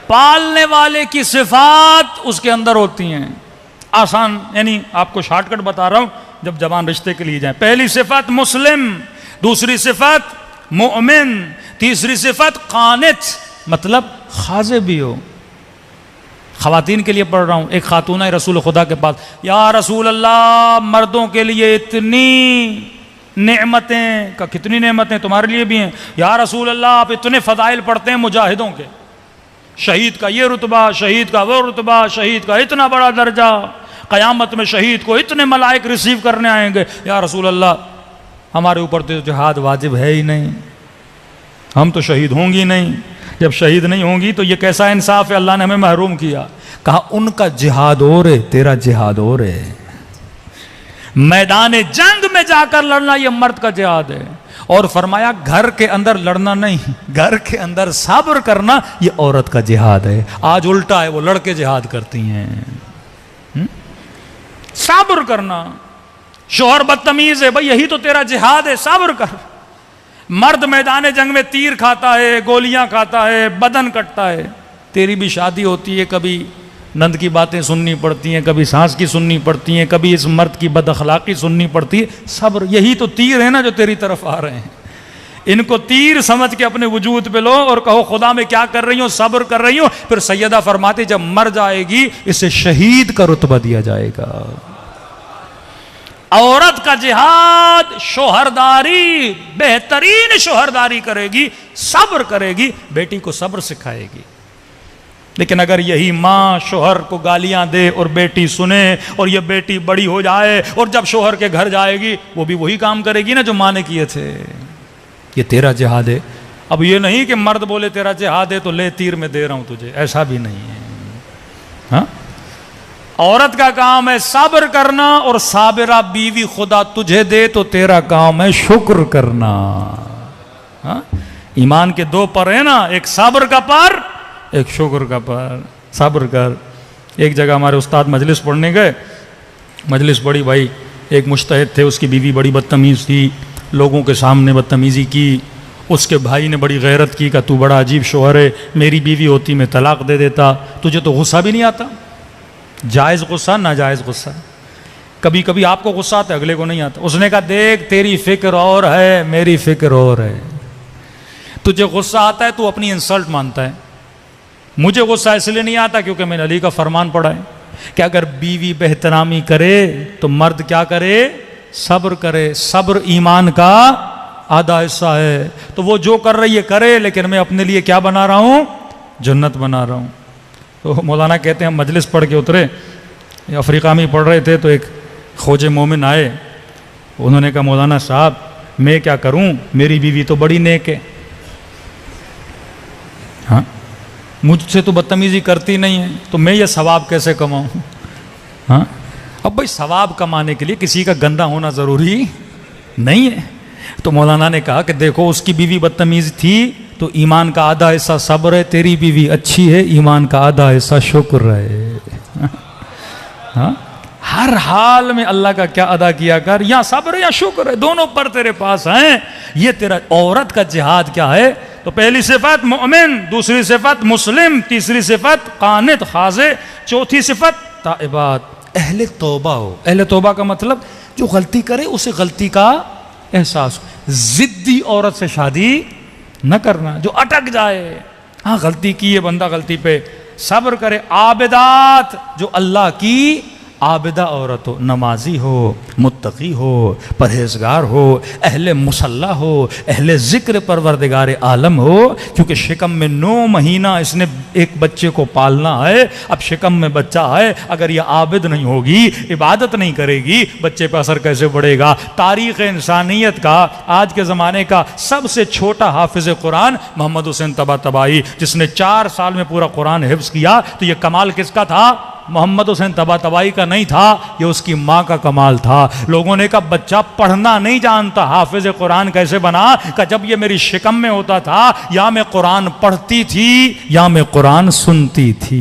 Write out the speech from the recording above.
पालने वाले की सिफात उसके अंदर होती हैं। आसान, यानी आपको शॉर्टकट बता रहा हूं, जब जवान रिश्ते के लिए जाए। पहली सिफत मुस्लिम, दूसरी सिफत मोमिन, तीसरी सिफत कानित, मतलब खाजे भी हो। खवातीन के लिए पढ़ रहा हूं। एक खातून है रसूल खुदा के पास, या रसूल अल्लाह, मर्दों के लिए इतनी नेमतें, का कितनी नेमतें तुम्हारे लिए भी हैं या रसूल अल्लाह, आप इतने फजाइल पढ़ते हैं मुजाहिदों के, शहीद का ये रुतबा, शहीद का वो रुतबा, शहीद का इतना बड़ा दर्जा, क़यामत में शहीद को इतने मलाइक रिसीव करने आएंगे। या रसूल अल्लाह, हमारे ऊपर तो जिहाद वाजिब है ही नहीं, हम तो शहीद होंगी नहीं। जब शहीद नहीं होंगी तो ये कैसा इंसाफ है, अल्लाह ने हमें महरूम किया। कहा उनका जिहाद और है, तेरा जिहाद और है। मैदान जंग में जाकर लड़ना ये मर्द का जिहाद है। और फरमाया घर के अंदर लड़ना नहीं, घर के अंदर सब्र करना ये औरत का जिहाद है। आज उल्टा है, वो लड़के जिहाद करती हैं। सब्र करना, शोहर बदतमीज है, भाई यही तो तेरा जिहाद है, सब्र कर। मर्द मैदान जंग में तीर खाता है, गोलियां खाता है, बदन कटता है। तेरी भी शादी होती है, कभी नंद की बातें सुननी पड़ती हैं, कभी सास की सुननी पड़ती हैं, कभी इस मर्द की बदअखलाकी सुननी पड़ती है। सब्र, यही तो तीर है ना जो तेरी तरफ आ रहे हैं। इनको तीर समझ के अपने वजूद पे लो और कहो खुदा में क्या कर रही हो, सब्र कर रही हो। फिर सैयदा फरमाती जब मर जाएगी इसे शहीद का रुतबा दिया जाएगा। औरत का जिहाद शोहरदारी, बेहतरीन शोहरदारी करेगी, सब्र करेगी, बेटी को सब्र सिखाएगी। लेकिन अगर यही माँ शोहर को गालियां दे और बेटी सुने और ये बेटी बड़ी हो जाए और जब शोहर के घर जाएगी वो भी वही काम करेगी ना जो माँ ने किए थे, ये तेरा जिहाद है। अब ये नहीं कि मर्द बोले तेरा जिहाद है तो ले तीर में दे रहा हूं तुझे, ऐसा भी नहीं है। हाँ, औरत का काम है सब्र करना, और साबिरा बीवी खुदा तुझे दे तो तेरा काम है शुक्र करना। हाँ? ईमान के दो पर है ना, एक सब्र का पर, एक शुक्र का पर। सब्र कर। एक जगह हमारे उस्ताद मजलिस पढ़ने गए, मजलिस पढ़ी, भाई एक मुश्तहिद थे, उसकी बीवी बड़ी बदतमीज़ थी, लोगों के सामने बदतमीज़ी की। उसके भाई ने बड़ी गैरत की, का तू बड़ा अजीब शोहर है, मेरी बीवी होती मैं तलाक दे देता, तुझे तो गुस्सा भी नहीं आता। जायज़ गुस्सा, नाजायज़ गुस्सा। कभी कभी आपको गुस्सा आता है, अगले को नहीं आता। उसने कहा देख तेरी फिक्र और है, मेरी फिक्र और है। तुझे गुस्सा आता है, तू अपनी इंसल्ट मानता है। मुझे गुस्सा इसलिए नहीं आता क्योंकि मैंने अली का फरमान पढ़ा है कि अगर बीवी बेहतरामी करे तो मर्द क्या करे, सब्र करे। सब्र ईमान का आधा हिस्सा है। तो वो जो कर रही है करे, लेकिन मैं अपने लिए क्या बना रहा हूँ, जन्नत बना रहा हूँ। तो मौलाना कहते हैं हम मजलिस पढ़ के उतरे, अफ्रीका में पढ़ रहे थे, तो एक खोजे मोमिन आए। उन्होंने कहा मौलाना साहब मैं क्या करूं, मेरी बीवी तो बड़ी नेक है। हाँ, मुझसे तो बदतमीजी करती नहीं है, तो मैं ये सवाब कैसे कमाऊं। हाँ, अब भाई सवाब कमाने के लिए किसी का गंदा होना ज़रूरी नहीं है। तो मौलाना ने कहा कि देखो उसकी बीवी बदतमीज थी तो ईमान का आधा हिस्सा सब्र है, तेरी बीवी अच्छी है, ईमान का आधा हिस्सा शुक्र है। हाँ, हर हाल में अल्लाह का क्या अदा किया कर, या सब्र या शुक्र है, दोनों पर तेरे पास हैं। ये तेरा औरत का जिहाद क्या है। तो पहली सिफत मोमिन, दूसरी सिफत मुस्लिम, तीसरी सिफत कानित खाजे, चौथी सिफत ताइबात, अहले तौबा हो। अहले तौबा का मतलब जो गलती करे उसे गलती का एहसास हो। जिद्दी औरत से शादी न करना जो अटक जाए। हाँ गलती की है बंदा, गलती पे सब्र करे। आबिदात, जो अल्लाह की आबिदा औरत हो, नमाजी हो, मुत्तकी हो, परहेजगार हो, अहले मुसल्ला हो, अहले ज़िक्र परवरदिगार आलम हो। क्योंकि शिकम में 9 महीना इसने एक बच्चे को पालना है। अब शिकम में बच्चा है, अगर यह आबिद नहीं होगी, इबादत नहीं करेगी, बच्चे पर असर कैसे पड़ेगा। तारीख़ इंसानियत का, आज के ज़माने का सबसे छोटा हाफिज़ कुरान मोहम्मद हुसैन तबातबाई, जिसने 4 साल में पूरा कुरान हिफ्ज़ किया। तो ये कमाल किसका था, मोहम्मद हुसैन तबातबाई का नहीं था, ये उसकी माँ का कमाल था। लोगों ने कहा बच्चा पढ़ना नहीं जानता, हाफिज कुरान कैसे बना। कि जब ये मेरी शिकम में होता था, या मैं कुरान पढ़ती थी या मैं कुरान सुनती थी।